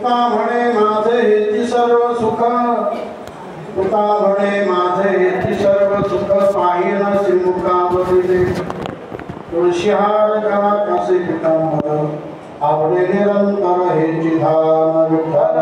तुका म्हणे माझे हेची सर्व सुख तुका म्हणे माझे हेची सर्व सुख पाहिन श्रीमुखावरीले तुळशीहार गळा कसे पितांबर आवडे निरंतर हेची धान विठ्ठल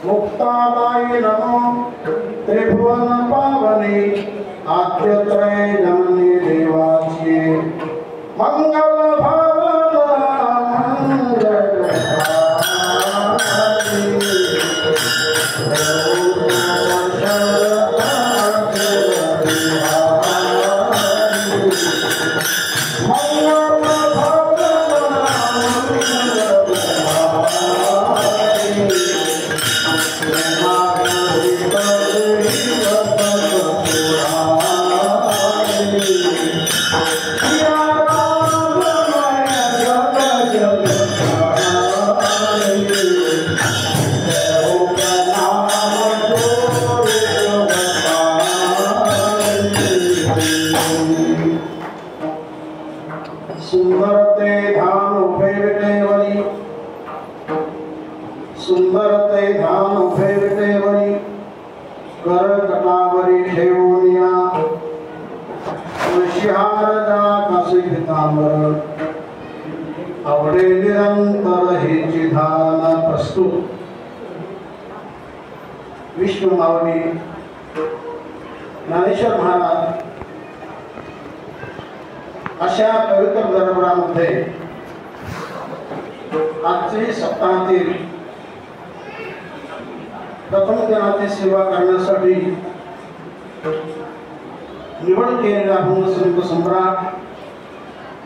मुक्ताबाई नमो त्रिभुवन पावनी आद्यत्रय जननी देवाची मंगल भावन मंगल आवडे निरंतर हेची धान प्रस्तुत विष्णू माऊली ज्ञानेश्वर महाराज अशा पवित्र दरबारामध्ये आजची सप्ताहातील प्रथम दिनाची सेवा करण्यासाठी निवड केलेला संत सम्राट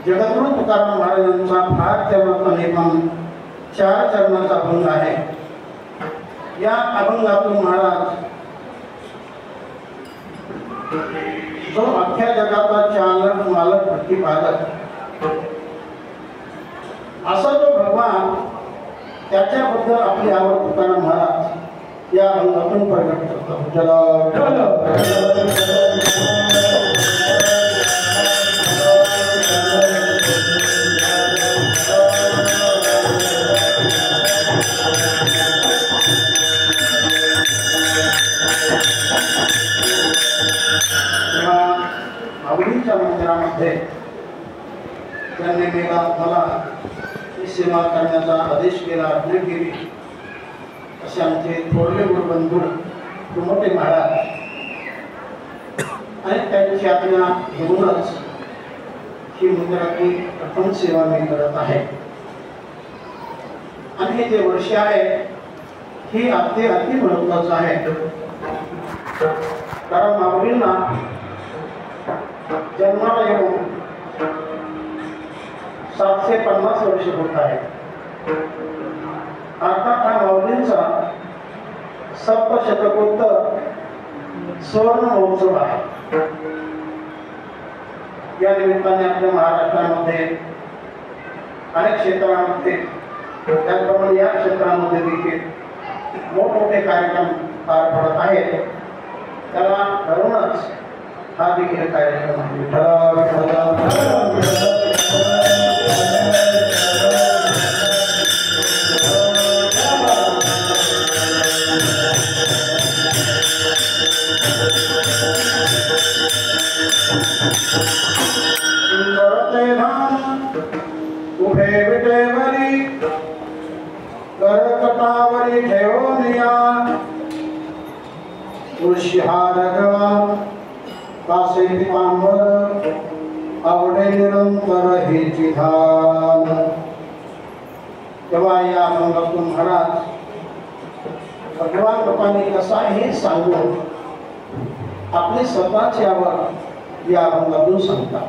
जगद्गुरु तुकाराम महाराजांचा फार चरणाचा पण 4 चरणाचा अभंग आहे। या अभंगातून महाराज जो अख्ख्या जगाचा चालक मालक प्रतिपादक असा जो भगवान त्याच्याबद्दल आपली आवड तुकाराम महाराज या अभंगातून प्रकट करतात। आवडीच्या मंदिरामध्ये त्यांनी मला सेवा करण्याचा आदेश केला, आज्ञा केली। असे आमचे थोरले गुरुबंधू तुमटे महाराज आणि त्यांची आज्ञा घेऊनच ही मंदिराची प्रथम सेवा मी करत आहे। आणि हे जे वर्ष आहे ही अति महत्वाचं आहे, कारण माऊलींना जन्माला येऊन 750 वर्ष होत आहे। अर्थात हा माऊलींचा सप्तशतकोत्तर स्वर्ण महोत्सव आहे। या निमित्ताने आपल्या महाराष्ट्रामध्ये अनेक क्षेत्रांमध्ये त्याचप्रमाणे या क्षेत्रामध्ये देखील मोठमोठे कार्यक्रम पार पडत आहेत। त्याला धरूनच हा देखील कार्यक्रम उभे विटेवरी करकटावर पायावरी ठेवून या तुळशीहार गळा कासे पितांबर आवडे निरंतर हेची धान. तेव्हा या अभंगातून महाराज भगवान रूपाने कसा हे सांगून आपली स्वतःची आवड या अभंगातून सांगतात.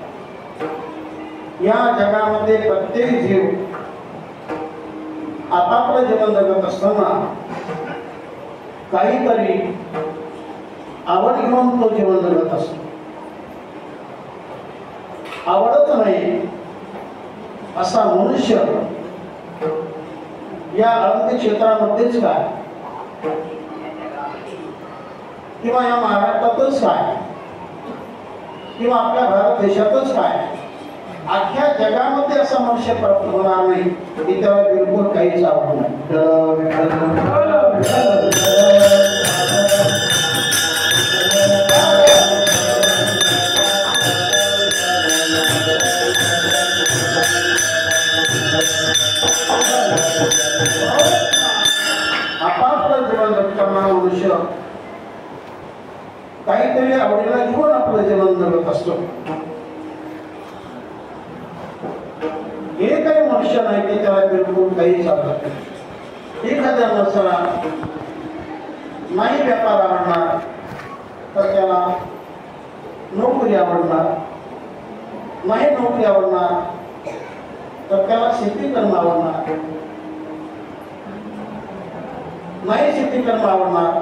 या जगामध्ये प्रत्येक जीव आपापलं जीवन जगत असताना काहीतरी आवड घेऊन तो जीवन जगत असतो. आवडत नाही असा मनुष्य या आरोग्य क्षेत्रामध्येच काय किंवा या महाराष्ट्रातच काय किंवा आपल्या भारत देशातच काय अख्ख्या जगामध्ये असा मनुष्य प्राप्त होणार नाही की त्याला बिलकुल काहीच आवड नाही. आपापलं जीवन जगताना मनुष्य काहीतरी आवडीला घेऊन आपलं जीवन जगत असतो. हे काही मनुष्य नाही की त्याला बिलकुल काही चालत नाही. एखाद्या माणसाला नाही व्यापार आवडणार तर त्याला नोकरी आवडणार, नाही नोकरी आवडणार तर त्याला शेती करणं आवडणार, नाही शेती करणं आवडणार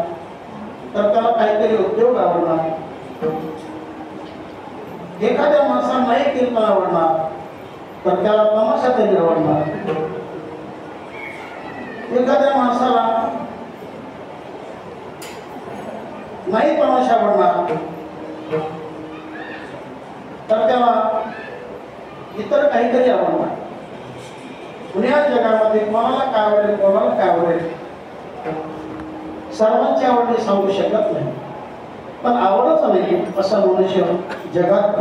तर त्याला काहीतरी उद्योग आवडणार. एखाद्या माणसाला नाही कीर्तन आवडणार तर त्याला तमाशा तरी आवडणार. एखाद्या माणसाला नाही तमाशा आवडणार तर त्याला इतर काहीतरी आवडणार. पुण्या जगामध्ये कोणाला काय आवडेल कोणाला काय आवडेल सर्वांची आवड सांगू शकत नाही. पण आवडच नाही असा मनुष्य जगात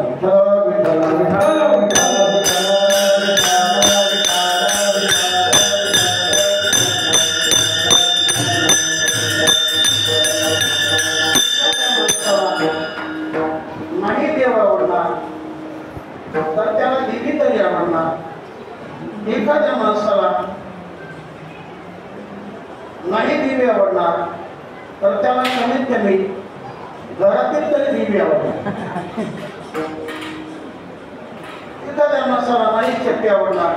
नाही देव आवडणार तर त्याला देवी तरी आवडणार. एखाद्या माणसाला नाही देवी आवडणार तर त्याला कमीत कमी घरातील तरी देवी आवडणार. एखाद्या माणसाला नाही चक्की आवडणार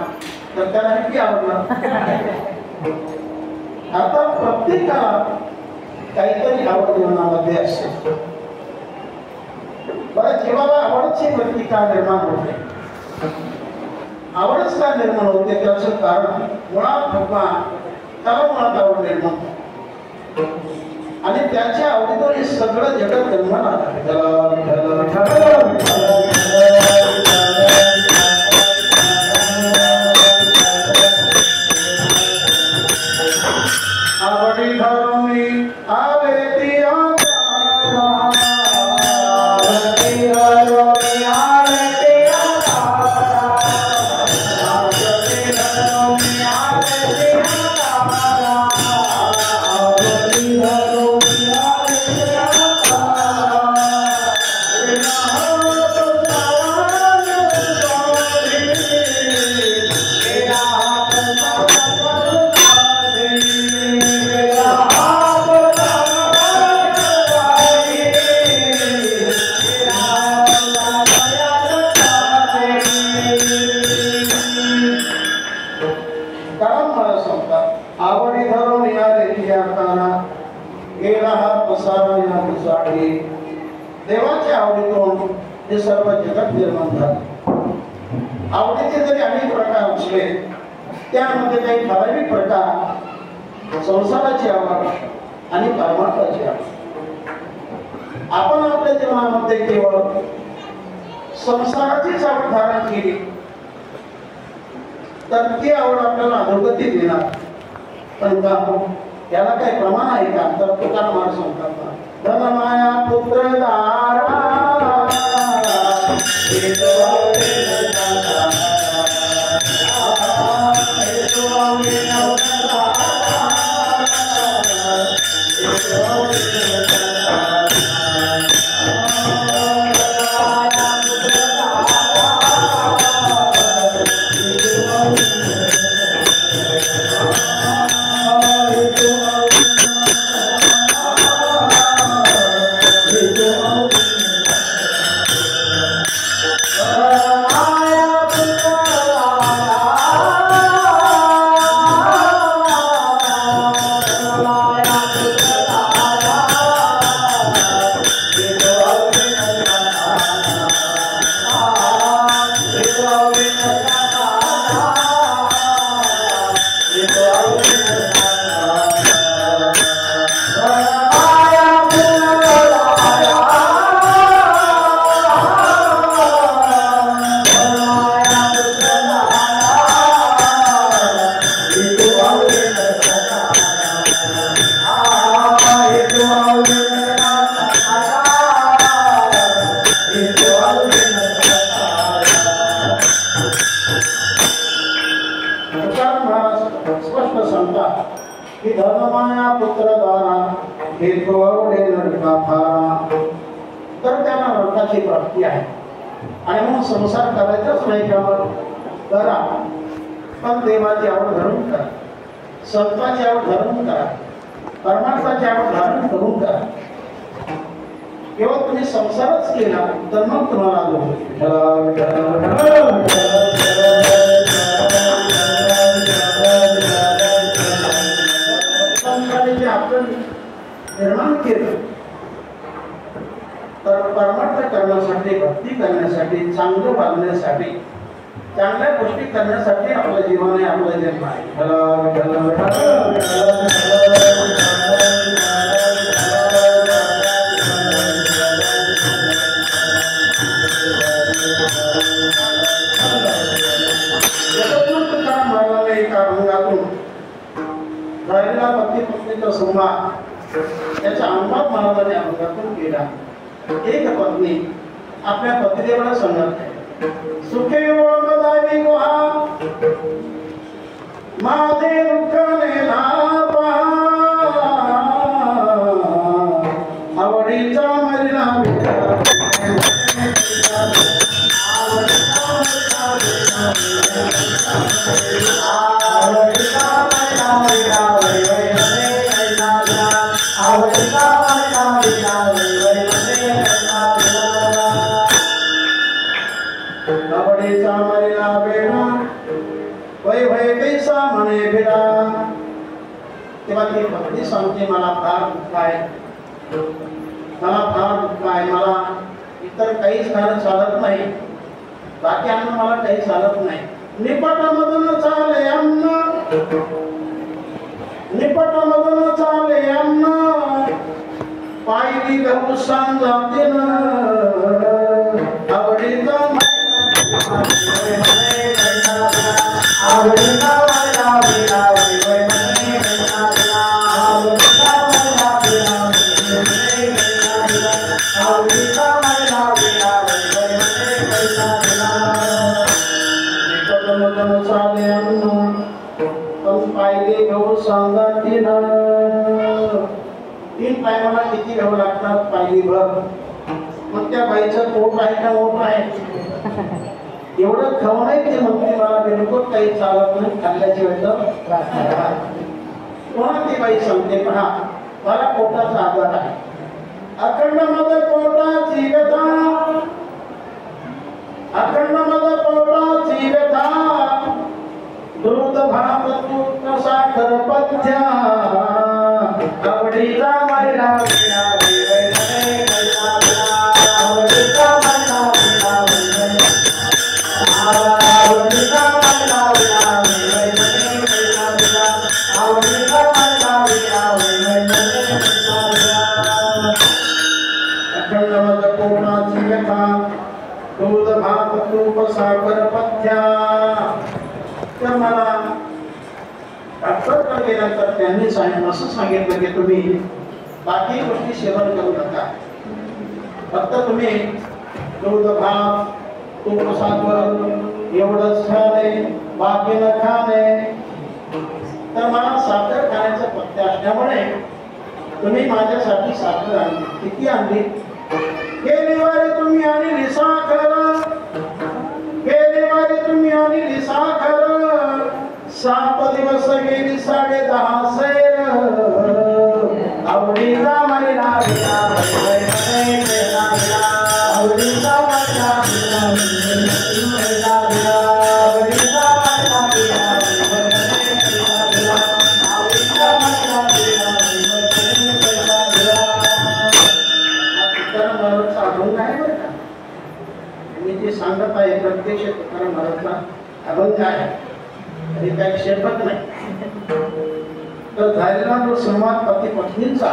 तर त्याला नक्की आवडणार. आता प्रत्येकाला काहीतरी आवड जीवनामध्ये असते. बरं, जीवाला आवडची वृत्ती का निर्माण होते? आवडच का निर्माण होते त्याचं कारण मुळात भगवान त्याला मुळात आवड निर्माण होते आणि त्याच्या आवडीतून हे सगळं जगत निर्माण आवडी धरून आले ती आवडी धरून गेला हा पसारा या पिसाळी. देवाच्या आवडीतून हे सर्व जगत निर्माण झाले. आवडीचे जरी अनेक प्रकार असले त्यामध्ये काही ठराविक प्रकार संसाराची आवड आणि परमार्थाची आवड. आपण आपल्या जीवनामध्ये केवळ संसाराचीच आवड धारण केली तर ती आवड आपल्याला अधोगती देणार. पण त्याला काही प्रमाण आहे का? तर तुकाराम महाराज सांगतात धन माया पुत्र दारा की धनमाया पुत्रदारा हे तो आवडे नरका फारा, तर त्यांना नरकाची प्राप्ती आहे. आणि म्हणून संसार करायचाच नाही का? मग करा, पण देवाची आवड धरून करा, संतांची आवड धरून करा, परमार्थाची आवड धारण करून करा. केवळ तुम्ही संसारच केला तर मग तुम्हाला आपण निर्माण केलं तर परमार्थ करण्यासाठी, भक्ती करण्यासाठी, चांगलं वागण्यासाठी, चांगल्या गोष्टी करण्यासाठी आपलं जीवन आहे, आपलं जन्म आहे. एका अभंगातून झालेला पती पत्नीचा संवाद त्याचा अनुवाद महाराजांनी अभंगातून केला. एक पत्नी आपल्या पतिदेवाला सांगत आहे, सुखे ओळखदावी गुहा माझे दुःखाने लापा, आवडीचा मरिला आवडीचा मरिला बेडा वै भय कैसा म्हणे भिडा. तेव्हा ती पत्नी सांगते, मला फार दुःख आहे, मला फार दुःख आहे, मला इतर काहीच खाणं चालत नाही, बाकी अन्न मला काही चालत नाही. निपटामधून चाले अन्न, निपटामधून चाले अन्न, पायली गहू सांगते न आवडीचा आवडीचा चाले अन्न पण पायली गहू सांगते न. 3 टायमाला किती गहू लागतात? पायली भर. मग त्या बाईचं पोट आहे का मोठ आहे? एवढं खाऊ नाही ते म्हणते, मला बिलकुल काही चालत नाही, खाल्ल्याची वेळ कोणा ती बाई सांगते, पहा मला पोटाचा आजार आहे, अखंड मध्ये पोटाची व्यथा, अखंड मध्ये पोटाची व्यथा, दूध भात तूप साखर पथ्या, आवडीचा महिला दूध भात तूप साखर पथ्या. तर मला डॉक्टरकडे गेल्यानंतर त्यांनी असं सांगितलं की तुम्ही बाकी गोष्टी सेवन करू नका, फक्त तुम्ही दूध भात तूप साखर एवढंच खाणे, बाकी न खाणे. तर मला साखर खाण्याचं पथ्य असल्यामुळे तुम्ही माझ्यासाठी साखर आणली. किती आणली? गेली वारी तुम्ही आणली साखर, गेली वारी तुम्ही आणली साखर, 7 दिवस गेली 10.5 सैर, आवडीचा महिला आवडीचा सांगत आहे, प्रत्यक्ष तुकाराम महाराजचा अभंग आहे, हे काही शेपट नाही. तर झालेला जो संवाद पती पत्नींचा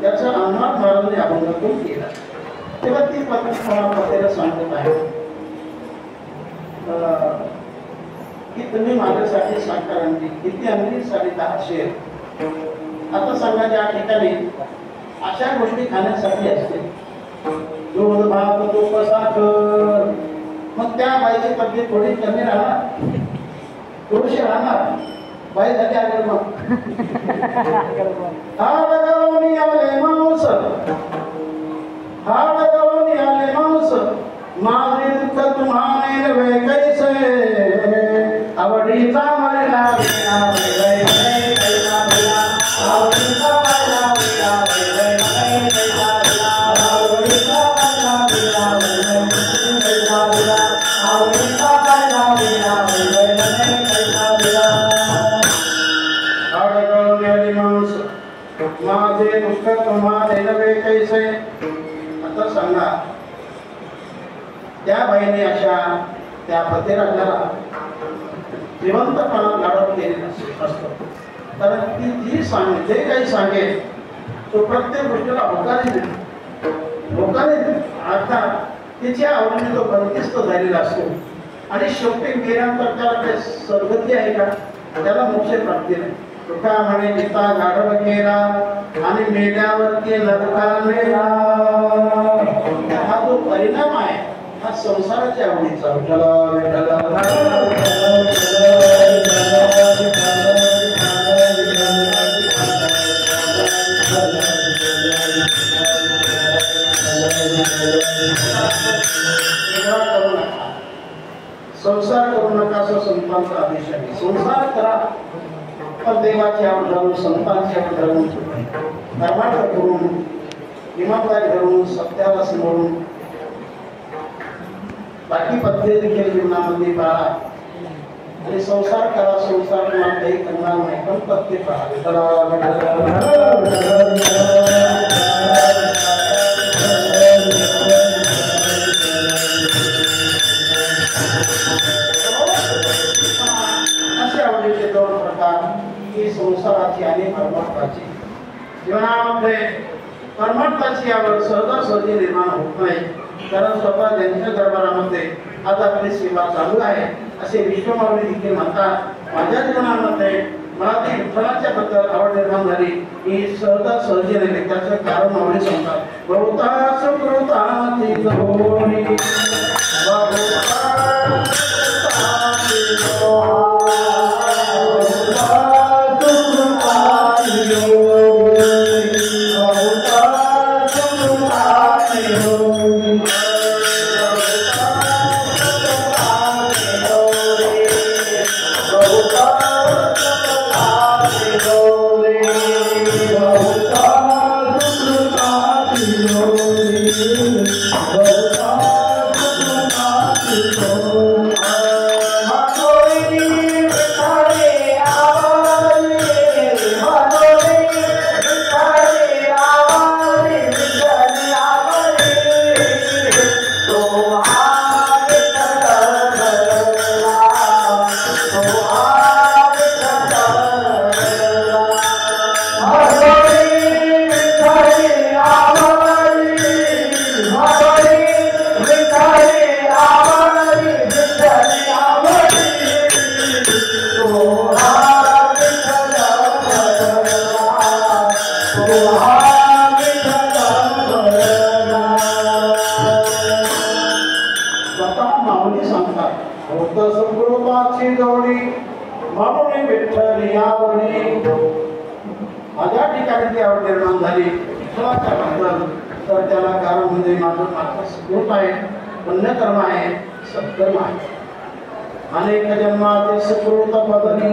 त्याचा अनुवाद महाराजांनी अभंगातून केला. तेव्हा ती पत्नी पतीला सांगत आहे की तुम्ही माझ्यासाठी साखर आणली. किती आणली? 10.5 शेर. आता सांगा, ज्या ठिकाणी अशा गोष्टी खाण्यासाठी असते, दूध भात तूप साखर, मग त्या बाईची तब्येत थोडी कमी राहणार, थोडीशी राहणार, बाई झाली आली मग हाड घालून आले माणूस, हाड घालून आले माणूस, माझे दुःख तुम्हाने नव्हे कैसे, आवडीचा मला विना वैलय कैसा भला, आवडीचा मला विना वैलय कैसा भला, आवडीचा मला विना वैलय कैसा भला, आवडीचा मला विना वैलय कैसा भला. हाड घालून आले माणूस, माझे दुःख तुम्हाने नव्हे कैसे. आता सांगा त्या बाईने अशा त्या पतिराजाला जिवंतपणा लाडत केलेला असतो. कारण ती जी सांगे जे काही सांगेल तो प्रत्येक गोष्टीला होकारे देते. अर्थात तिच्या आवडीने तो बंदिस्त झालेला असतो आणि शेवटी गेल्यानंतर त्याला काही सद्गती आहे का, त्याला मोक्ष प्राप्ती नाही. तुका म्हणे गीता गाढव केला आणि मेल्यावरती नरका मेला. हा जो परिणाम आहे हा संसाराच्या आवडीचा. संसार करू नका असं संतांचा आदेश आहे. संसार करा पण देवाची आवड धरून, संतांची आवड धरून, कर्मार्थ करून, इमानदारी धरून, सत्याला समोरून, बाकी पद्धती देखील जीवनामध्ये पाळा आणि संसार करा. संसार तुम्हाला काही करणार नाही पण पत्ते असे आवडीचे दोन प्रकार की संसाराची आणि परमार्थाची. जीवनामध्ये परमार्थाची आवड सहजासहजी निर्माण होत नाही. कारण स्वतः ज्यांच्या दरबारामध्ये आज आपली सेवा चालू आहे असे विश्वमावली देखील म्हणतात. माझ्या जीवनामध्ये मला ती विठ्ठलाच्या बद्दल आवड निर्माण झाली ही सहजासहजी नाही. त्याचं कारण मावळी सांगतात. बहुता सुकृताची जोडी, माझ्या ठिकाणी ती आवड निर्माण झाली विठ्ठलाच्या बद्दल. तर त्याला कारण म्हणजे माझं मात्र सुकृत आहे, पुण्यकर्म आहे, सत्कर्म आहे. अनेक जन्माचे सुकृत बदली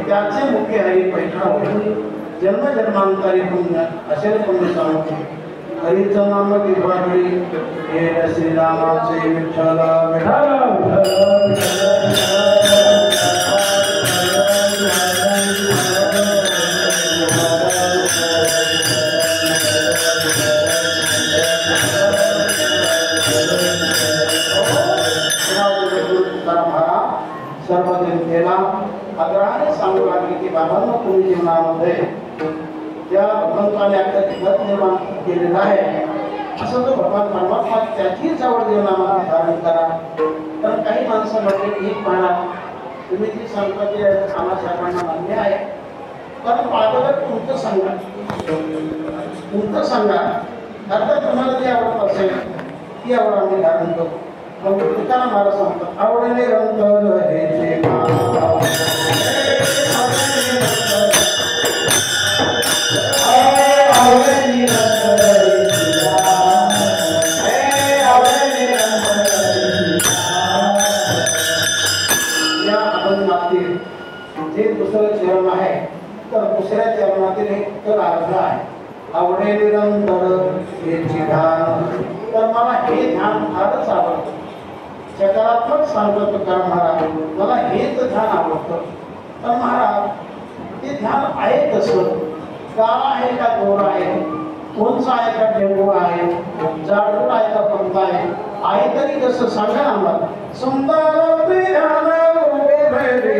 त्याचे मुख्य हरी पैठा. जन्म जन्मांतरी पुण्य असे पुण्य सांगतो. हरीचं नाम विभागली हे श्रीरामाचे विठ्ठल सर्व जनतेला आदराने सांगू लागले की बाबांना तुम्ही जीवनामध्ये ज्या भगवंताने आपल्या जगत निर्माण केलेलं आहे असं जो भगवान परमात्मा त्याचीच आवड जीवनामध्ये धारण करा. तर काही माणसं म्हणजे एक म्हणा तुम्ही जी सांगता की आम्हा सर्वांना मान्य आहे कारण पाठवत तुमचं सांगा अर्थात तुम्हाला जी आवडत असेल ती आवड आम्ही धारण करू. मग तुकाराम महाराज सांगतात आवडीने ग्रंथ आहे तर दुसऱ्या चरणातील एक तर अर्ध आहे आवडे निरंतर हेची ध्यान. तर मला हे ध्यान फारच आवडतं. सकारात्मक सांगतो तुकाराम महाराज, मला हेच ध्यान आवडतं. तर महाराज ते ध्यान आहे कसं? काळा आहे का गोरा आहे? उंच आहे का टेंगू आहे? जाडूर आहे का पंत आहे तरी कसं सांगा ना मला. सुंदर ते ध्यान उभे भैरे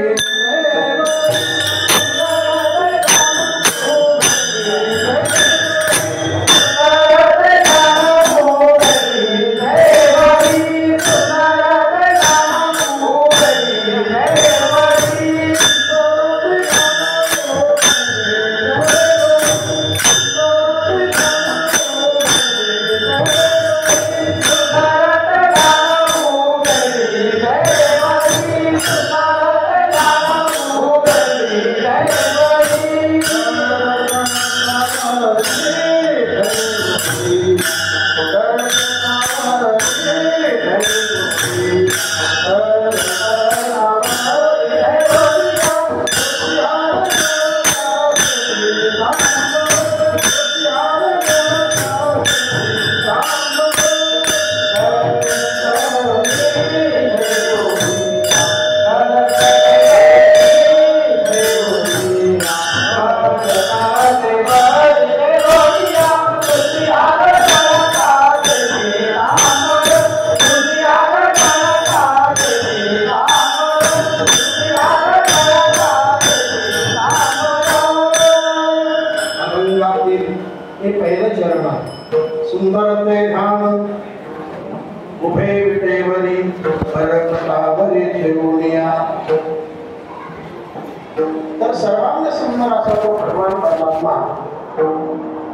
तर सर्वांग सुंदर असा तो भगवान परमात्मा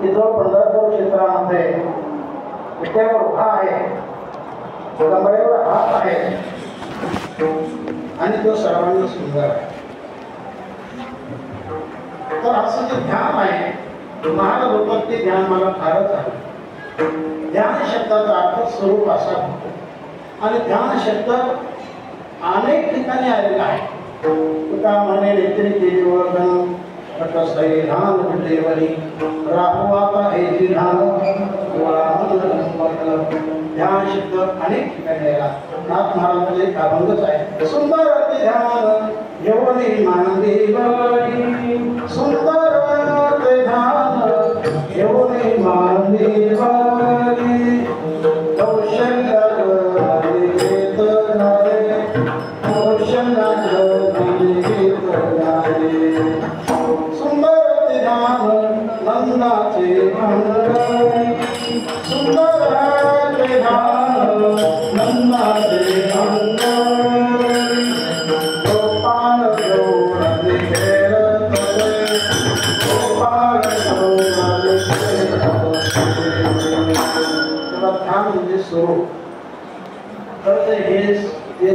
की जो पंढरपूर क्षेत्रामध्ये विटेवर उभा आहे, कमरेवर हात आहे आणि तो सर्वांग सुंदर आहे. तर असं जे ध्यान आहे महाराज होतं ते ध्यान मला फारच आहे. ध्यान शब्दाचा अर्थ स्वरूप असा होतो आणि ध्यान शब्द अनेक ठिकाणी आलेला आहे. तुका म्हणे नेत्री केलीवर्धन कटसई ध्यान विटेवरी राहू आता हे जी ध्यान ध्यान शब्द अनेक ठिकाणी आला. नाथ महाराजांचा एक अभंगच आहे. सुंदर ते ध्यान येवनी मानदेवरी, सुंदर ते ध्यान येवनी मानदेवरी, कौशल्य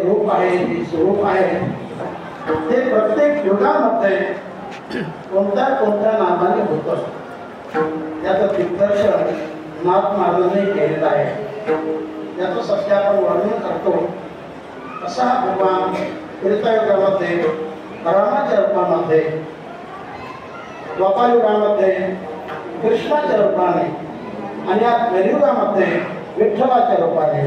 रूप आहे, हे स्वरूप आहे ते प्रत्येक युगामध्ये कोणत्या कोणत्या नामाने होतं त्याचं दिग्दर्शन नाथ महाराजांनी केलेलं आहे. त्याचं सध्या आपण वर्णन करतो. असा भगवान त्रेतायुगामध्ये रामाच्या रूपामध्ये, द्वापारयुगामध्ये कृष्णाच्या रूपाने आणि या कलियुगामध्ये विठ्ठलाच्या रूपाने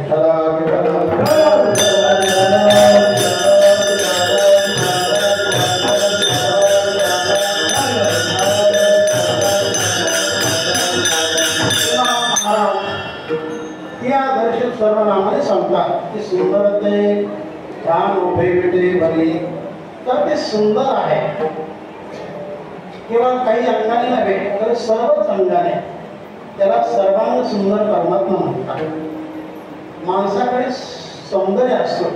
या दर्शन सर्वनामाने सांगतात की सुंदर ते ध्यान उभे विटे भरी. तर ते सुंदर आहे केवळ काही अंगाने नव्हे तर सर्वच अंगाने. त्याला सर्वांग सुंदर परमात्मा म्हणतात. माणसाकडे सौंदर्य असतं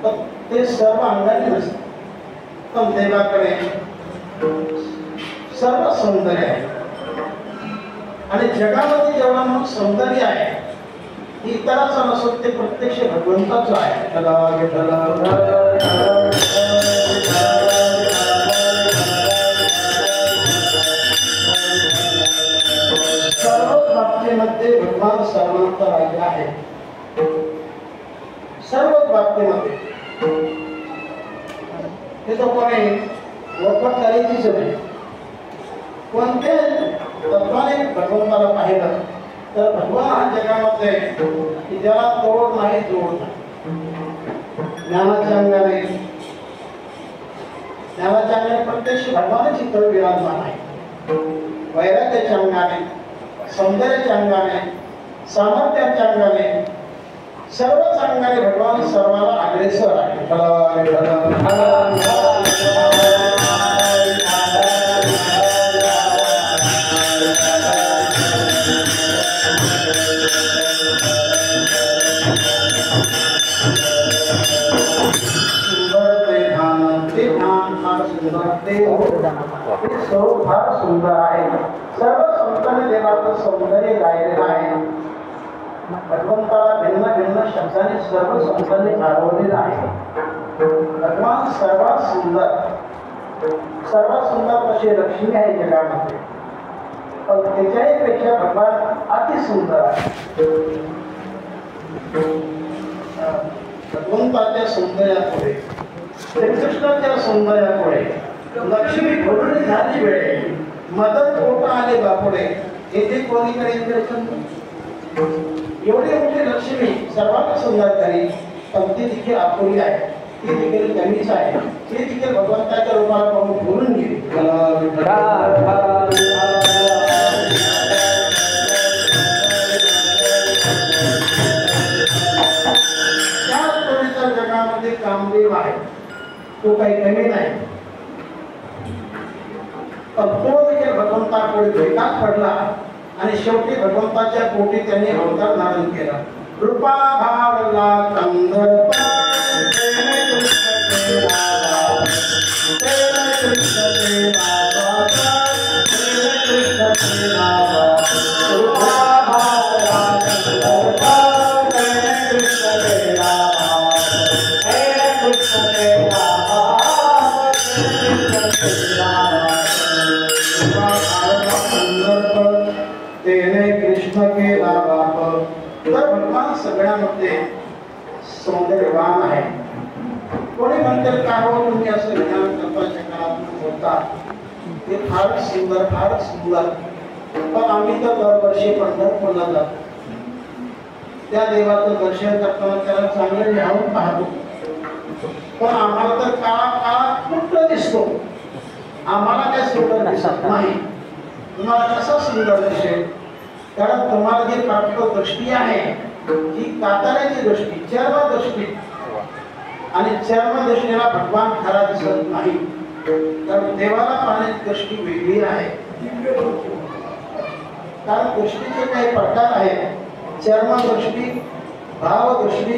तर ते सर्व अंगाने नसतं, पण देवाकडे सर्व सौंदर्य आहे. आणि जगामध्ये जेवढा मग सौंदर्य आहे इतराचं नसतं, ते प्रत्यक्ष भगवंताचं आहे. सर्व बाबतीमध्ये भगवान सर्वांचा राज्य आहे. सर्व बाबतीमध्ये ते तो कोणी वरपट करायचीच नाही. कोणत्या तत्वाने भगवंताला पाहिलं तर भगवान हा जगामध्ये की ज्याला तोड नाही जोड नाही. ज्ञानाच्या अंगाने प्रत्यक्ष भगवानाची तळ विराजमान आहे. वैराग्याच्या अंगाने, सौंदर्याच्या अंगाने, सामर्थ्याच्या अंगाने, सर्वच अंगाने भगवान सर्वाला अग्रेसर आहे. फार सुंदर आहे. सर्व संतांनी देवाचं सौंदर्य गायलेलं आहे. भगवंताला भिन्न भिन्न शब्दाने सर्व संतांनी गायलेलं आहे. भगवान सर्वात सुंदर अशी लक्ष्मी आहे जगामध्ये, पण त्याच्याही पेक्षा भगवान अति सुंदर आहे. भगवंताच्या सौंदर्यापुढे, श्रीकृष्णाच्या सौंदर्यापुढे लक्ष्मी भरून झाली वेळे, मदत पोटा आले बापुडे, येथे कोणी करेल. एवढी मोठी लक्ष्मी सर्वात सुंदर करी, पण ती देखील अपुरी आहे, ती देखील कमीच आहे. ती देखील भगवंताच्या रूपाला पाहून बोलून गेली. त्या तोडीच्या जगामध्ये कामदेव आहे, तो काही कमी नाही. पण तो देखील भगवंतापुढे भेटात पडला आणि शेवटी भगवंताच्या पोटी त्यांनी अवतार धारण केला. रूपा भावला कंदर्पा भगवान सगळ्यामध्ये सौंदर्यवान आहे. कोणी म्हणते का हो तुम्ही असं विधान कल्पाच्या काळात होता, ते फारच सुंदर. पण आम्ही तर दरवर्षी पंढरपूरला जातो, त्या देवाचं दर्शन करताना त्याला चांगलं न्यावून पाहतो. पण आम्हाला तर काळा कुठं दिसतो, आम्हाला काय सुंदर दिसत नाही. तुम्हाला कसा सुंदर दिसेल? कारण तुम्हाला जी प्राप्त दृष्टी आहे ही कातऱ्याची दृष्टी, चर्म दृष्टी, आणि चर्म दृष्टीला भगवान खरा दिसत नाही. कारण देवाला पाहण्याची दृष्टी वेगळी आहे. कारण दृष्टीचे काही प्रकार आहेत: चर्म दृष्टी, भाव दृष्टी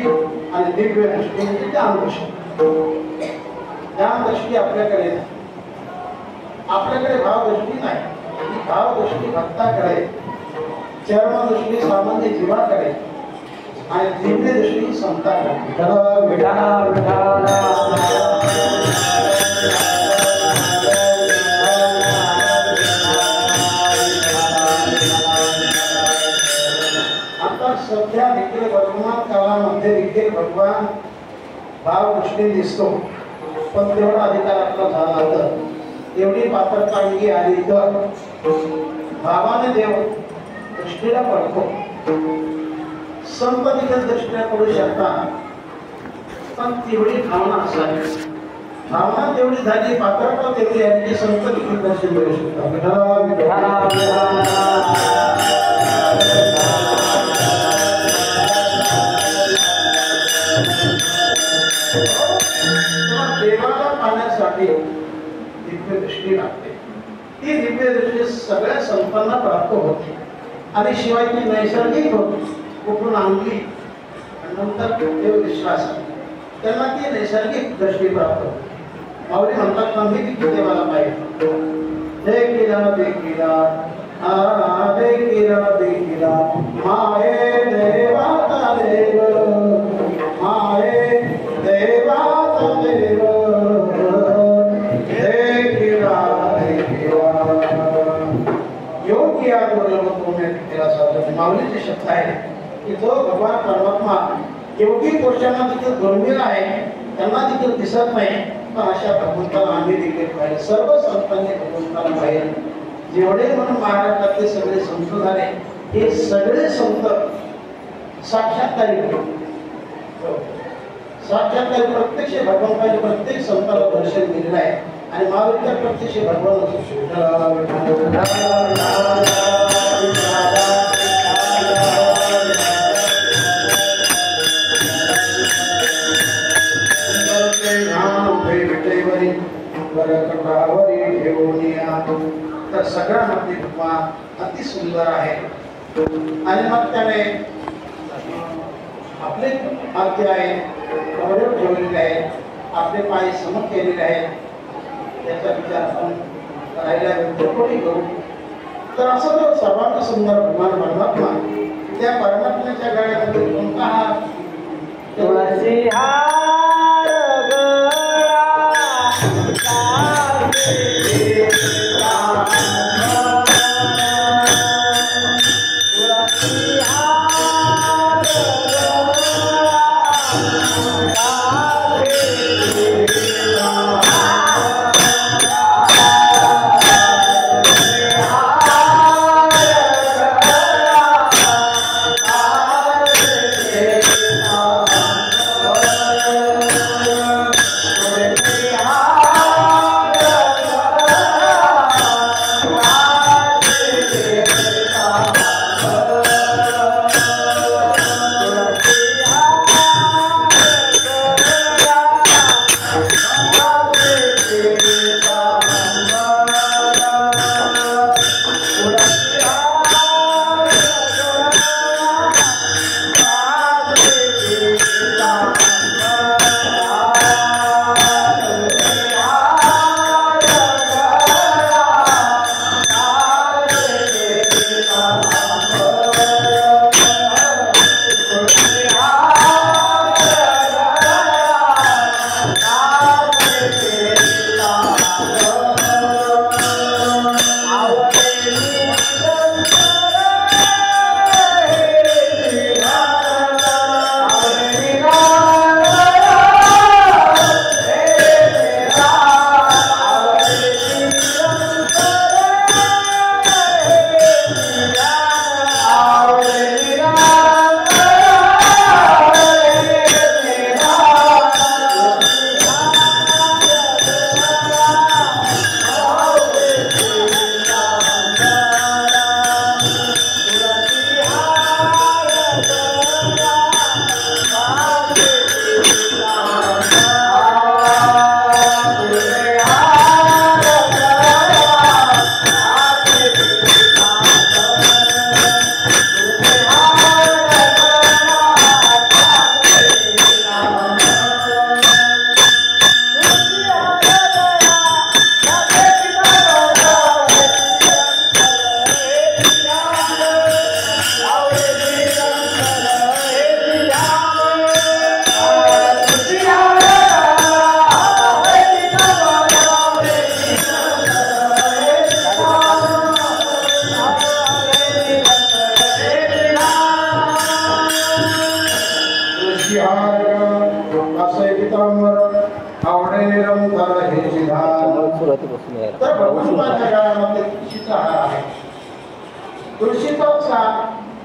आणि दिव्य दृष्टी म्हणजे ज्ञान दृष्टी. ज्ञान दृष्टी आपल्याकडे भाव दृष्टी नाही. ही भाव दृष्टी भक्ताकडे, चर्म दृष्टी सामान्य जीवाकडे आणि दिव्य दृष्टी संतांकडे. आता सध्या देखील वर्तमान काळामध्ये देखील भगवान भाव दृष्टी दिसतो, पण तेवढा अधिकार आपला झाला तर, एवढी पात्रतांगी आली तर भावाने देव दृष्टीला पडतो. संत देखील दृष्टीला पडू शकतात, पण तेवढी भावना असावी. भावना तेवढी झाली, पात्रता तेवढी आहे की संत देखील दर्शन मिळू शकतात. देवाला पाहण्यासाठी दिव्य दृष्टी लागते. ती दिव्य दृष्टी सगळ्या संतांना प्राप्त होते आणि शिवाय ती नैसर्गिक होती. कुठून आणली नंतर देव विश्वास, त्यांना ती नैसर्गिक दृष्टी प्राप्त होते. माऊली म्हणतात ना, मी किती देवाला पाहिजे. देखीला माये देवाचा देव, माये देवाचा देव, योगी माऊलीचे शब्द आहे की जो भगवान परमात्मा योगी पुरुषांना देखील दुर्मिळ आहे, त्यांना देखील दिसत नाही, पण अशा भगवंताला आम्ही देखील पाहिजे. सर्व संतांनी भगवंताला पाहिजे. जेवढे म्हणून महाराष्ट्रातले सगळे संत झाले हे सगळे संत साक्षात्कारी प्रत्यक्ष भगवंताचे प्रत्येक संताला दर्शन दिलेलं आहे. आणि महावीर प्रत्यक्ष भगवान तर सगळ्यामध्ये भगवान अति सुंदर आहे. आणि मग त्याने आपले हात आहे कमरे ठेवलेले आहेत, आपले पाय सम केलेले आहेत. त्याचा विचार आपण राहिल्यानंतर कोणी करू. तर असं तो सर्वांत सुंदर भगवान परमात्मा त्या परमात्म्याच्या गळ्यामध्ये कोणता हात तुळशी हार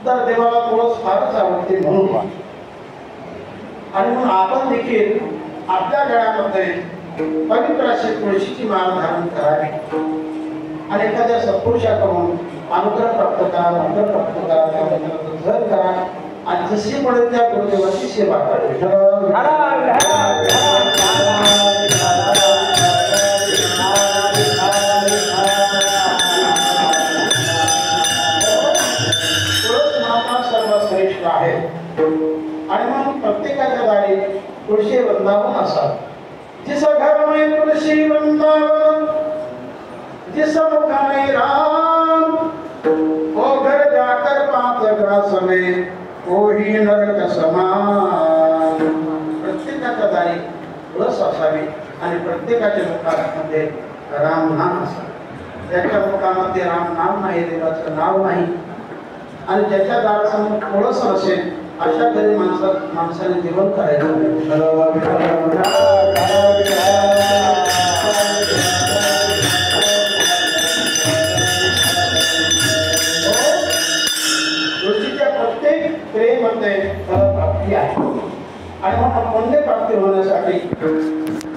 तर देवाला तुळस फारच आवडते म्हणून. आणि म्हणून आपण देखील आपल्या गळ्यामध्ये पवित्र अशी तुळशीची माळ धारण करावी. आणि एखाद्या सत्पुरुषाकडून अनुग्रह प्राप्त करा, मंत्र प्राप्त करा, त्या मंत्राचं जप करा आणि जशी पडेल त्या गुरुदेवाची सेवा करावी. आणि मग प्रत्येकाच्या दारी तुळशी वृंदावन असावं. जिस घर में तुलसी वृंदावन, जिस मुखाने राम, वो घर जाकर 5 ग्रास में वही नरक समान. प्रत्येकाच्या दारी तुळस असावी आणि प्रत्येकाच्या मुखामध्ये राम नाम असावे. ज्याच्या मुखामध्ये राम नाम नाही, देवाचं नाव नाही आणि ज्याच्या दारासमोर तुळस नसेल अशा घरी माणसाने जीवन करायचं. तुळशीच्या प्रत्येक क्रियेमध्ये फलप्राप्ती आहे आणि म्हणून पुण्य प्राप्ती होण्यासाठी,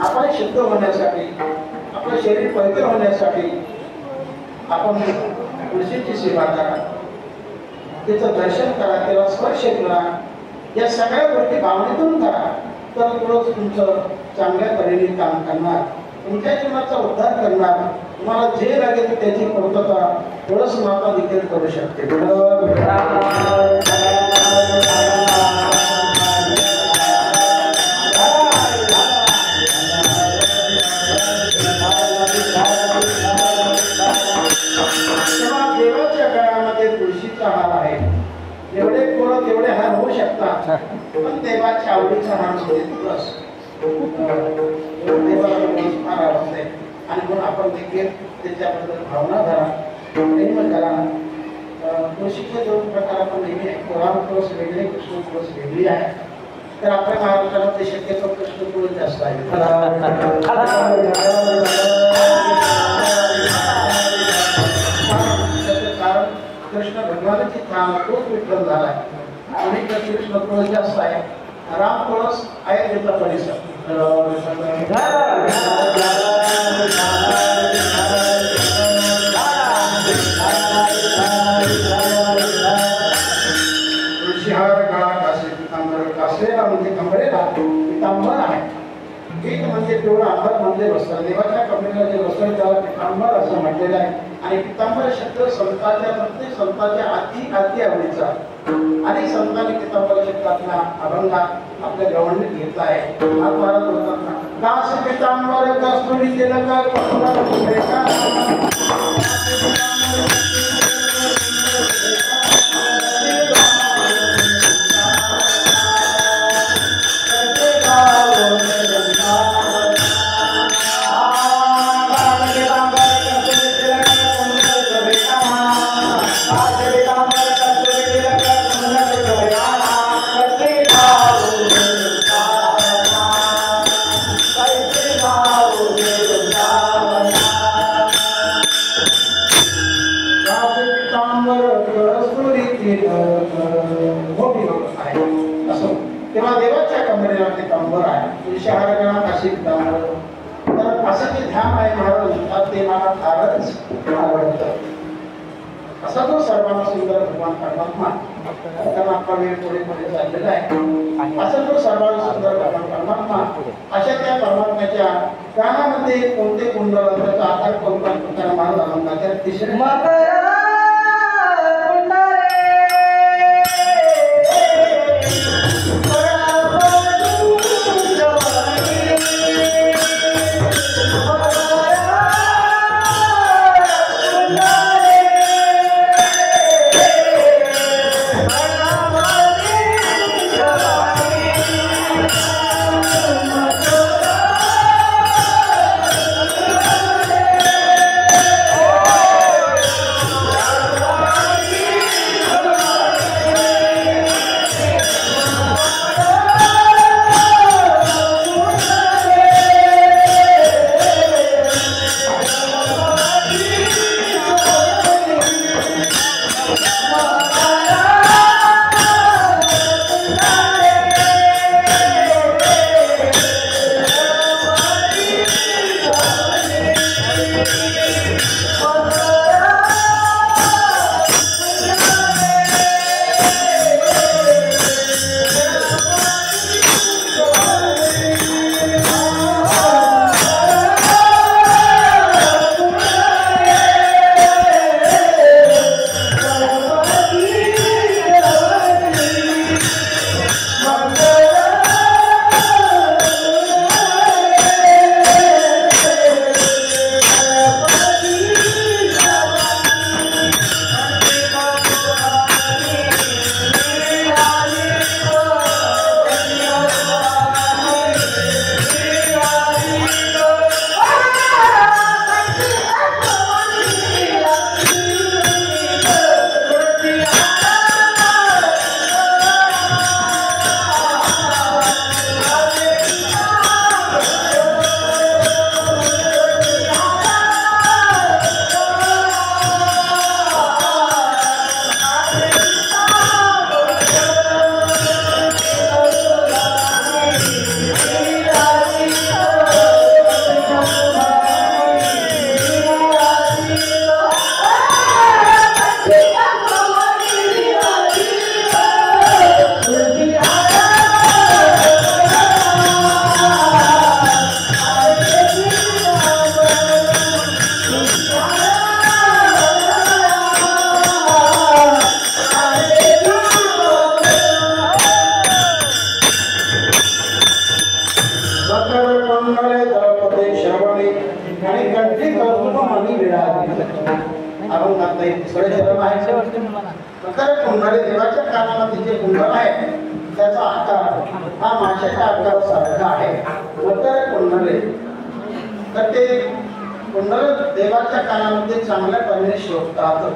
आपण शुद्ध होण्यासाठी, आपलं शरीर पवित्र होण्यासाठी आपण तुळशीची सेवा करा, तिचं दर्शन करा, त्याला स्पर्श करा, या सगळ्या गोष्टी भावनेतून करा. तर तुळस तुमचं चांगल्या तऱ्हेने काम करणार, तुमच्या जीवनाचा उद्धार करणार. तुम्हाला जे लागेल त्याची पूर्तता तुळस माता देखील करू शकते. देवाच्या गळ्यामध्ये तुळशीचा हार आहे. एवढे फुलं तेवढे हार होऊ शकतात, पण देवाच्या आवडीचा हार म्हणजे तुळस. देवाला तुळस फार आवडते आणि म्हणून आपण देखील त्याच्याबद्दल भावना धरा, प्रेम करा. तुळशीचे दोन प्रकार आपण नेहमी राम तुळस वेगळी, कृष्ण तुळस वेगळी आहे. तर आपल्या महाराष्ट्रामध्ये शक्यतो कृष्ण तुळस जास्त आहे. कारण कृष्ण भगवानाची स्थान तोच विठ्ठल झालाय आणि कृष्ण तुळस जास्त आहे. राम तुळस अयोध्येचा परिसर. तुळशीहार गळा कासे पितांबर. कासेला म्हणजे कंबरेला पितांबर आहे. पीठ म्हणजे पिवळा, अंबर म्हणजे वस्त्र. देवाच्या कमरेला जे वस्त्र त्याला पितांबर असं म्हटलेलं आहे. आणि पितांबर शब्द संतांच्या, प्रत्येक संतांच्या अति आवडीचा. आणि संतांनी पितांबर शब्दातला अभंग आपल्या गवंडीत घेतला आहे. महाराज बोलतात ना, कास पितांबर कस्तुरी तिलक तेव्हा देवाच्या कमरेला पितांबर आहे. तुळशीहार गळा कासे पितांबर. तर असं जे ध्यान आहे महाराज म्हणतात ते मला फारच आवडतं. असा जो सर्वांना सुंदर भगवान परमात्मा, कारण आपला वेळ पुढे पुढे चाललेला आहे, असा जो सर्वांना सुंदर भगवान परमात्मा, अशा त्या परमात्म्याच्या कानामध्ये कोणते कुंडल, त्याचा आकार कोणता, त्याला महाराज आनंदाच्या अतिशय म्हणतात नाही तिसरं चरण आहे मकर कुंडले देवाच्या कानामध्ये जे कुंडल आहे त्याचा आकार हा माशाच्या आकारासारखा आहे मकर कुंडले तर ते कुंडल देवाच्या कानामध्ये चांगल्या परीने शोभतात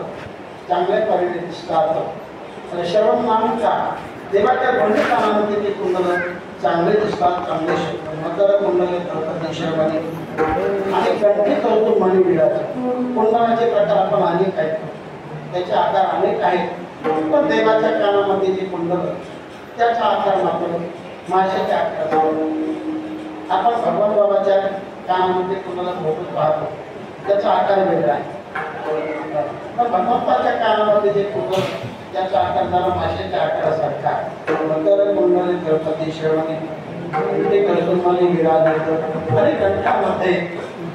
चांगल्या परीने दिसतात श्रवण नामका देवाच्या दोन्ही कानामध्ये ते कुंडल चांगले दिसतात चांगले शोभतात मकर कुंडले द्रौपदी श्रवणी आणि कंठी कौतुकमानी विराज कुंडलाचे प्रकार आपण अनेक आहेत त्याचे आकार अनेक आहेत पण देवाच्या कानामध्ये जे कुंडल त्याचा आकार मात्र माशाच्या आकाराचा आपण भगवान बाबाच्या कानामध्ये कुंडला भोगत पाहतो त्याचा आकार वेगळा आहे पण भगवंताच्या कानामध्ये जे कुंडल त्याचा आकार जरा माशाच्या आकारासारखा मकर कुंडले द्रौपदी श्रवणी ते कौतुकमानी विराज आणि कंठामध्ये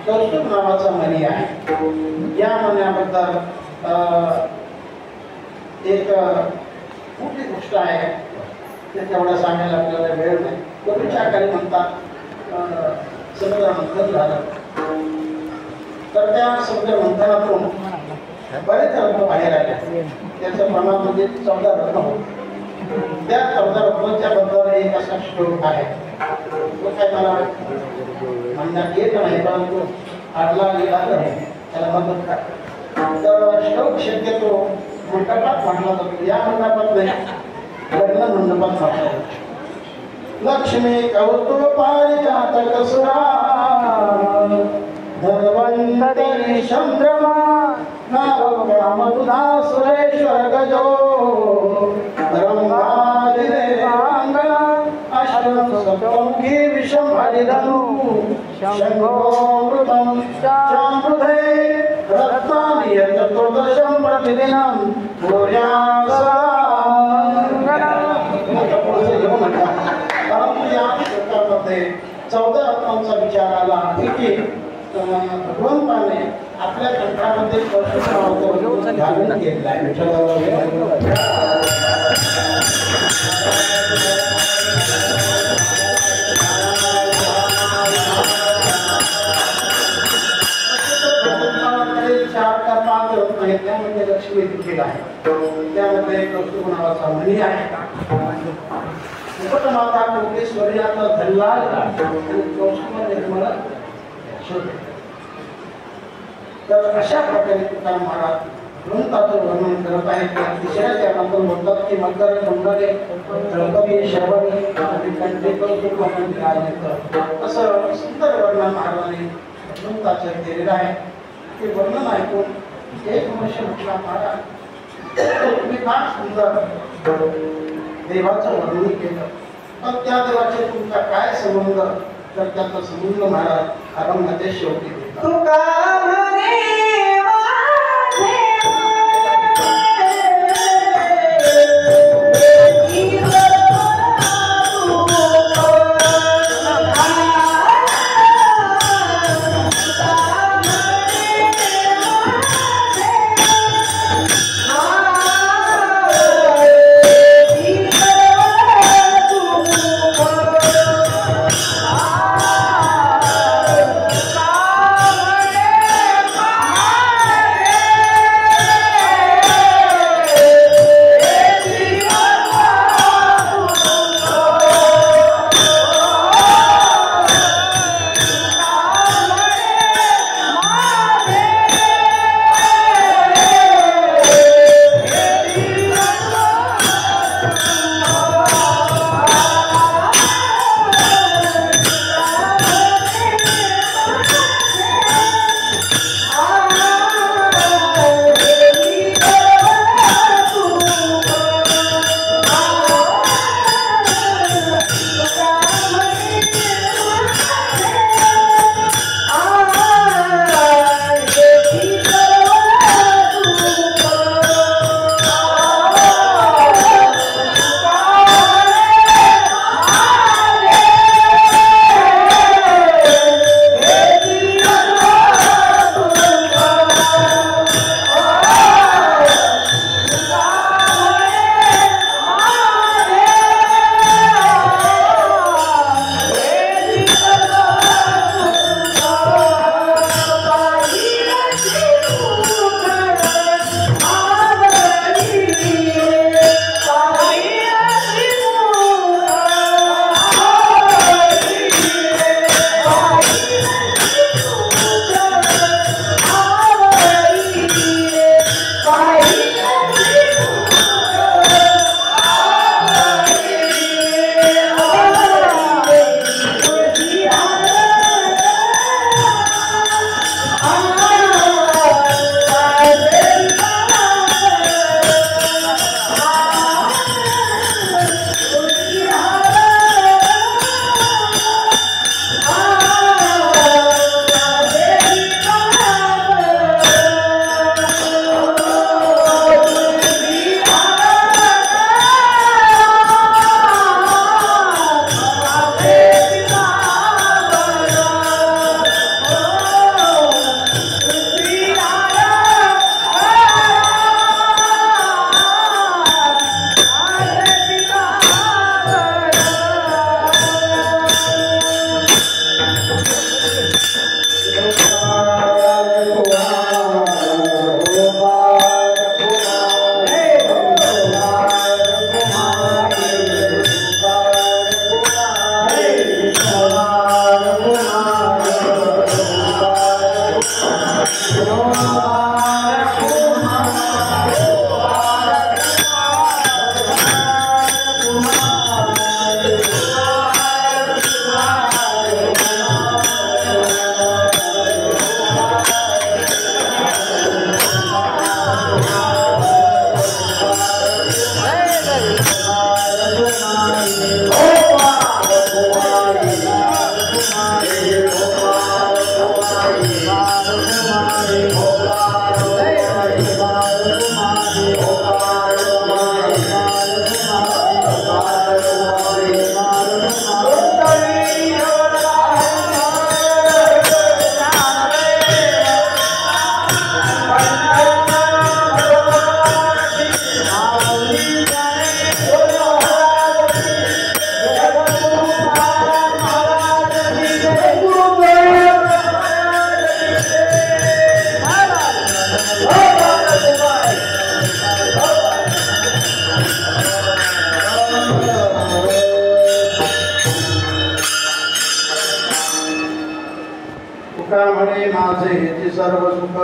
कौस्तुभ नावाचा मणी आहे या मण्याबद्दल एक मोठी गोष्ट आहे ते तेवढं सांगायला आपल्याला वेळ नाही पूर्वीच्या काळी म्हणतात समुद्र मंथन झालं तर त्या समुद्र मंथनातून बरेच रत्न बाहेर आले त्याचं प्रमाणामध्ये 14 रत्न होते त्या 14 रत्नांच्या बद्दल एक असा श्लोक आहे तो काय मला म्हणण्यात येत नाही परंतु आडला गेला नाही त्याला मदत करा तर श्लोक शक्यतो मंडपात म्हटला जातो या मंडपात नाही लग्न मंडपात म्हटला जातो लक्ष्मी कौतुपारिजात कसुरा धन्वंतरी चंद्रमा नामदुधा सुरेश्वर गजो रंगादिदेवांगना अष्टम सप्तमुखी विषम हरिधनु शंखोमृतं चामृते रत्नानि चतुर्दशं प्रतिदिनं परंतु या श्लोकामध्ये 14 रत्नांचा विचार आला की भगवंताने आपल्या कंठामध्ये घालून घेतला चार का 5 रत्न आहेत त्यामध्ये लक्ष्मी देखील आहे त्यामध्ये कौस्तुभ नावाचा मणी आहे माता कोटेश्वरी आता धनलाल आणि कौस्तुभ निर्मळ शोधे तर अशा प्रकारे तुकाराम महाराज ग्रंथाचं वर्णन करत आहेत त्या तिसऱ्या चरणातून म्हणतात की मकर कुंडले द्रौपदी श्रवणी आणि कंठी कौतुकमानी विराज असं सुंदर वर्णन महाराजांनी ग्रंथाचं केलेलं आहे ते वर्णन ऐकून एक मनुष्य म्हटला महाराज तुम्ही फार सुंदर देवाचं वर्णन केलं पण त्या देवाचे तुमचा काय संबंध तर त्याचा संबंध महाराज अरंगाच्या शेवटी Ah सर्व सुख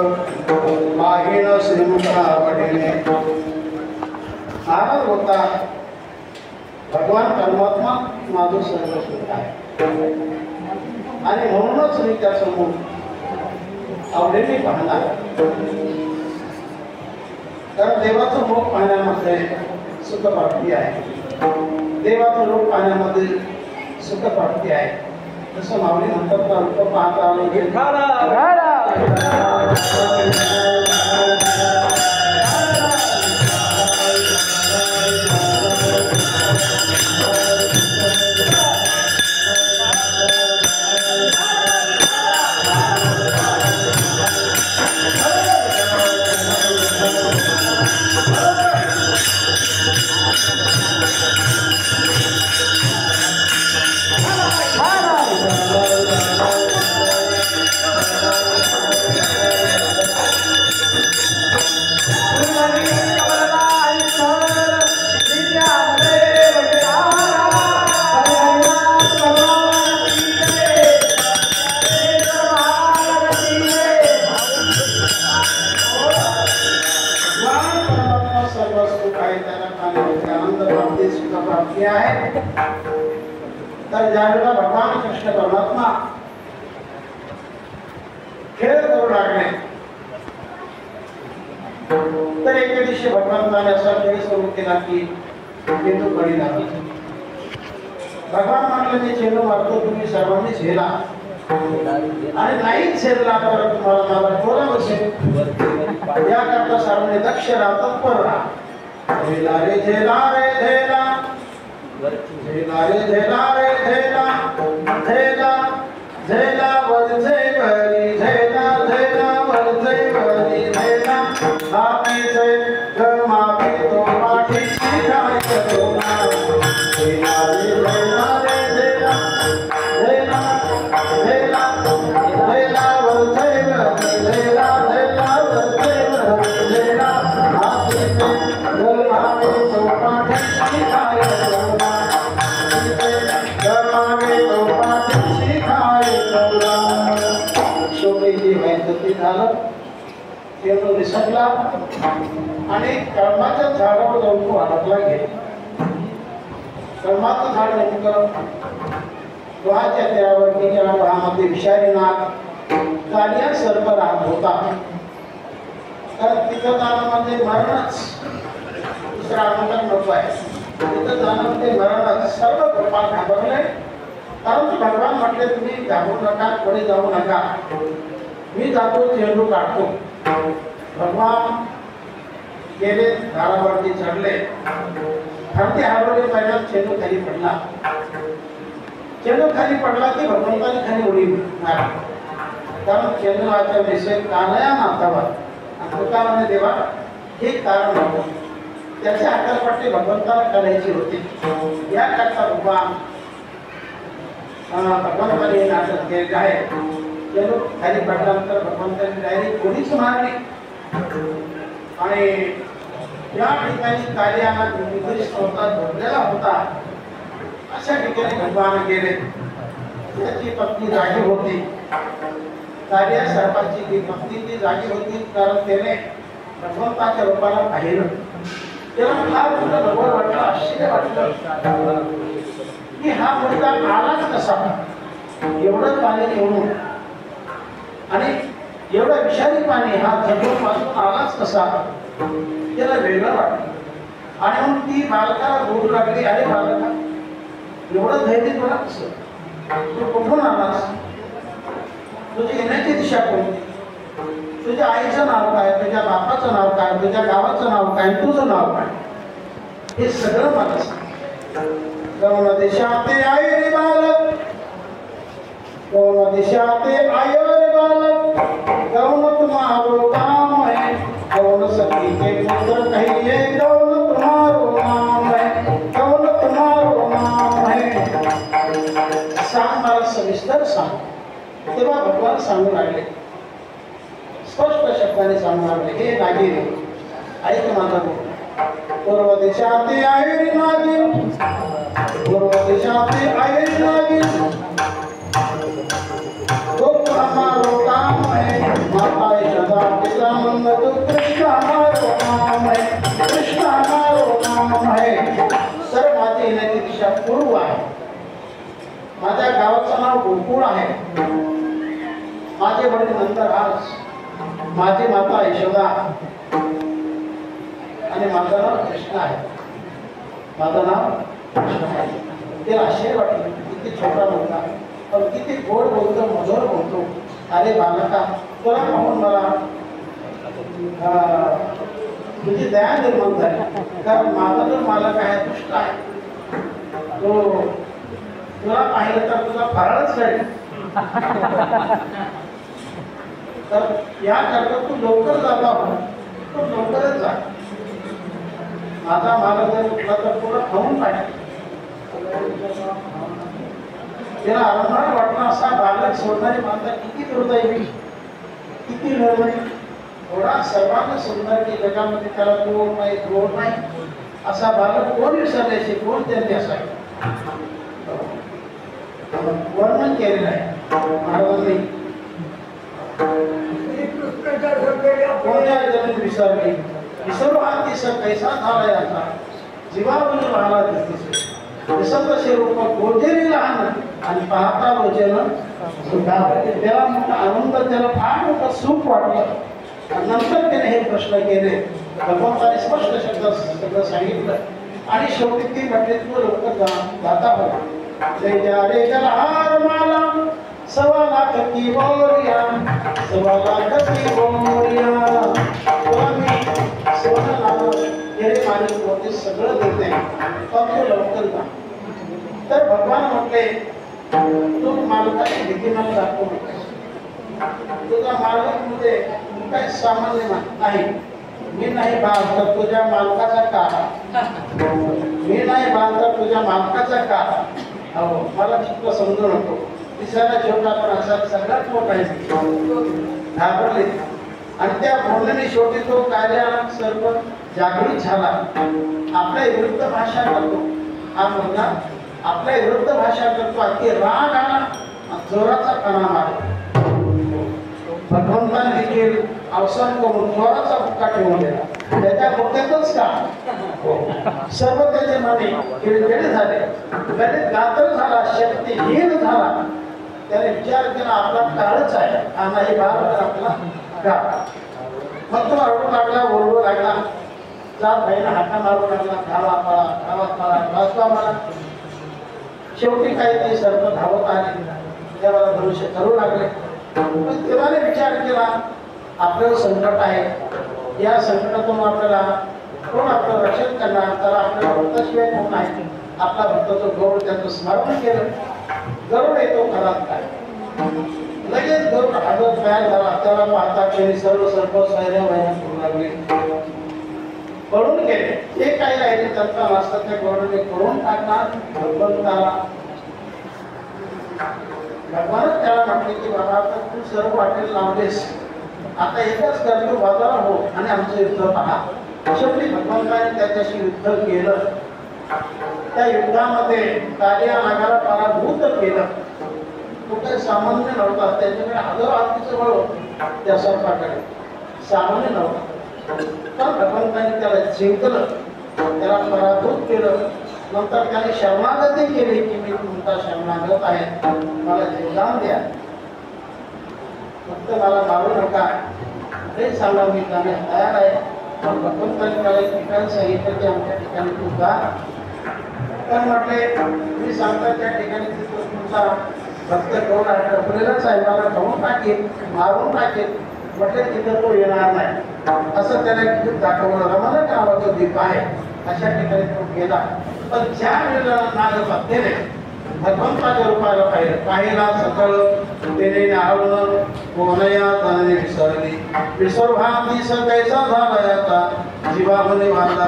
मागीन श्रीमुखा वडिले नारद होता भगवान परमात्मा माझं सर्व सुख आहे आणि म्हणूनच मी त्या समोर आवडीने पाहणार कारण देवाचं मुख पाहण्यामध्ये सुख प्राप्ती आहे देवाचं रूप पाहण्यामध्ये सुख प्राप्ती आहे जसं माऊली म्हणतात ना रूप पाहता तर ज्यावेळेला भगवान कृष्ण परमात्मा खेळ करू लागले तर एके दिवशी भगवंताने असा खेळ सुरू केला की चेंडू बळी लागला भगवान म्हटलं मी चेंडू मारतो तुम्ही सर्वांनी झेला आणि नाही झेलला तर तुम्हाला मला टोला बसेल याकरता सर्वांनी दक्ष राहा तत्पर राहा झेला रे झेला रे झेला झेला रे झेला रे झेला झेला झेला वरचे बरी झेला झेला वरचे बरी झेला मातीचे ग माती तो पाठी शिकाय तोना झेला रे झेला रे झेला झेला झेला झेला वरचे बरी झेला झेला वरचे बरी झेला मातीचे ग माती तो पाठी शिकाय तोना निसटला आणि कर्माच्या झाडावर जाऊन तो अडकला गेला कर्माचं झाड नेमकं डोहाच्या तीरावरती ज्या डोहामध्ये विषारी नाग कालिया सर्प राहत होता तर तिथं जाणं म्हणजे मरणच दुसरा आनंद नको आहे तिथं जाणं म्हणजे मरणच सर्व गोपाल घाबरले कारण की भगवान म्हटले तुम्ही घाबरू नका पुढे जाऊ नका मी जातो चेंडू काढतो भगवान गेले झाडावरती चढले खाली हरवले पहिला चेंडू खाली पडला चेंडू खाली पडला की भगवंताने खाली उडी मारली कारण चेंडूचा विषय कानया नातावर भगवंताने देवा हे कारण होतं त्याची आकलपट्टी भगवंताला करायची होती याकरता भगवान भगवंताने नाटक केले आहे चेंडू खाली पडल्यानंतर भगवंताने डायरेक्ट उडीच मारली आणि या ठिकाणी कार्याला झोपलेला होता अशा ठिकाणी भगवान गेले त्याची पत्नी जागी होती कार्या सर्पाची ती पत्नी ती जागी होती कारण त्याने भगवंताच्या रूपाला पाहिलं त्याला फार मोठं भगवान वाटलं आश्चर्य वाटलं की हा मुलगा आलाच कसा एवढं पाणी घेऊन आणि एवढं विषारी पाणी हा जगून पासून आलाच कसा त्याला वेगळं वाटलं आणि मग ती बालकाला बोलू लागली अरे बालका एवढं धैर्य तुला कसं तू कुठून आलास तुझी येण्याची दिशा कोणती तुझ्या आईचं नाव काय, तुझ्या बापाचं नाव काय, तुझ्या गावाचं नाव काय, तुझं नाव काय, हे सगळं मला सांग. कौन दिशाते आई रे बालक, कौन दिशाते आयो रे बालक, कौन तुम्हारो काम है, कौन सखी के पुत्र कहिए, कौन तुम्हारो नाम है, कौन तुम्हारो नाम है. सांग मला सविस्तर सांग. तेव्हा भगवान सांगू लागले, स्पष्ट शब्दाने सांगू लागले, हे नागिन ऐक माझा बोल. पूर्व दिशाते आयुरी नागिन, पूर्व दिशाते आयुरी नागिन, दुख हमारो काम है, माता यशोदा पिता नंद, कृष्ण हमारो नाम है, कृष्ण हमारो नाम है. सर माझी येण्याची दिशा पूर्व आहे. माझ्या गावाचं नाव गोकुळ आहे. माझे वडील नंदराज, माझी माता यशोदा आणि माझं नाव कृष्ण आहे. माझं नाव कृष्ण आहे. ते आश्चर्य वाटलं, किती छोटा मुलगा पण किती गोड बोलतो, मधुर बोलतो. अरे बालका, तुला पाहून मला तुझी दया निर्माण झाली, कारण माझा जो मालक आहे दुष्ट आहे, तो तुला पाहिलं तर तुला फराळच करेल. तर याकरता तू लवकर जाता हो, तू लवकरच जा. माझा मालक जर उठला तर तुला खाऊन पाहिजे. त्याला आरंभार वाटला, असा बालक सोडणारी माता किती दुर्दैवी, किती निर्मळी. थोडा सर्वांना सुंदर की जगामध्ये त्याला गोड नाही, गोड नाही, असा बालक कोण विसरल्याचे, कोण त्यांनी असावे. वर्णन केलेलं आहे महाराजांनी. कोण्या जमीन विसरली, विसरू हा दिस कैसा झाला याचा, जीवावली वाहला दिसते. दिसत असे रूप गोजेरी लहान आणि पाहता रोजेनं सुद्धा. त्याला मोठा आनंद, त्याला फार मोठं सुख वाटलं. नंतर त्याने हे प्रश्न केले. भगवंताने स्पष्ट शब्द सांगितलं आणि शेवटी ती म्हटले, तू लवकर जाता हो. जय जा रे जलहार माला, 1.25 लाख की बोरिया, 1.25 लाख की बोरिया. तुला मी 16 लाख गेले मालिक होते, सगळं देते, पण तू लवकर जा. तर भगवान म्हटले, तू मालकाची भीती मला दाखवू नकोस. तुझा मालक म्हणजे काही सामान्य नाही. मी नाही बाळ तर तुझ्या मालकाचा काळ, मी नाही बाळ तर तुझ्या मालकाचा काळ. हो, मला चित्त समजू नको. दिसायला छोटा पण असा सगळ्यात मोठा आहे. घाबरले आणि त्या बोलण्याने शेवटी तो कार्या सर्व जागृत झाला. आपल्या विरुद्ध भाषा करतो हा मुलगा, आपल्या विरुद्ध भाषा करतो. अति राग आला, जोराचा कणा मारला. भगवंताने देखील अवसान करून जोराचा बुक्का ठेवून दिला. त्याच्या बुक्क्यातच का सर्व त्याचे मने किळकिळे झाले, गणित गातर झाला, शक्तीहीन झाला. त्याने विचार केला, आपला काळच आहे, हा नाही बाळ तर आपला काळ. मग तो रडू लागला, ओरडू लागला, जात भाईला हाका मारू लागला, धावा पळा, धावा पळा, वाचवा मला. शेवटी काही ते सर्व धावत आले, देवाला धनुष्य करू लागले. पण देवाने विचार केला, आपलं संकट आहे, या संकटातून आपल्याला कोण आपलं रक्षण करणार, तर आपल्या भक्ताशिवाय कोण आहे. आपला भक्ताचं गौरव त्याचं स्मरण केलं. गरुड येतो घरात काय, लगेच गरुड हजर तयार झाला. त्याला पाहता क्षणी सर्व सर्व सैन्य वैन्य करू लागले, पळून गेले. जे काही राहिले त्यांचा वास्ता त्या गरुडाने करून टाकणार. भगवंताला भगवानच त्याला म्हटले की बाबा, आता तू सर्व वाटेल लावलेस, आता एकच कर, तू बाजारा हो आणि आमचं युद्ध पहा. शेवटी भगवंताने त्याच्याशी युद्ध केलं. त्या युद्धामध्ये कार्या नागाला पराभूत केलं. तो काही सामान्य नव्हता, त्याच्याकडे हजारो हातीचं बळ होतं त्या सर्पाकडे, सामान्य नव्हता. पण भगवंताने त्याला जिंकलं, त्याला पराभूत केलं. नंतर त्याने शरणागती केली की मी तुमचा शरणागत आहे, मला जीवदान द्या, फक्त मला मारू नका, हे सांगा, मी जाण्यास तयार आहे. पण भगवंताने मला एक ठिकाण सांगितलं की आमच्या ठिकाणी तू जा. तर म्हटले, मी सांगता त्या ठिकाणी तुमचा भक्त कोण आहे, टपलेलाच आहे, मला खाऊन टाकेल, मारून टाकेल. म्हटलं तिथं तो येणार नाही असं त्याला दीप दाखवलं. रमण नावाचं दीप आहे अशा ठिकाणी तो गेला. पण ज्या वेळेला नागभक्तीने भगवंताच्या रूपाला पाहिला सकळ तेने नावलं कोणया तनने विसरली विसर्भांती कैसा झाला आता जीवामध्ये वाढला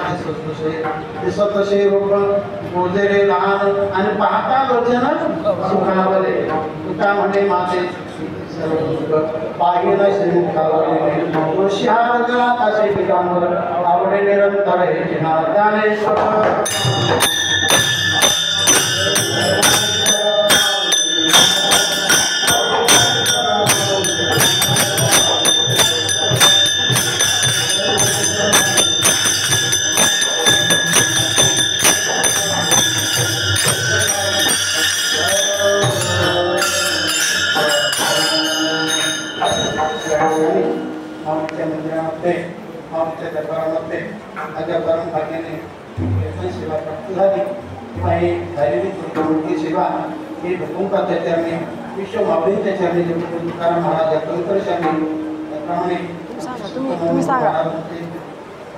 दिसतसे रूप मोजेरे लहान आणि पाहता लोचन सुखावले तुका म्हणे माझे पाहिला श्रीमुखावले ऋषिहार गळा असे पिकांवर आवडे निरंतर हे ज्ञानेश्वर आमच्या दरबारामध्ये माझ्या परम भाग्याने सेवा प्राप्त झाली किंवा ही झालेली मोठी सेवा ही भगवंताच्या चरणी विश्व माऊलींच्या चरणी तुकाराम महाराज तंत्र चरणी त्याप्रमाणे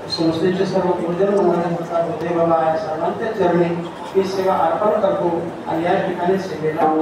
संस्थेचे सर्व गुरुजन होते बाबा सर्वांच्या चरणी ही सेवा अर्पण करतो आणि या ठिकाणी सेवेला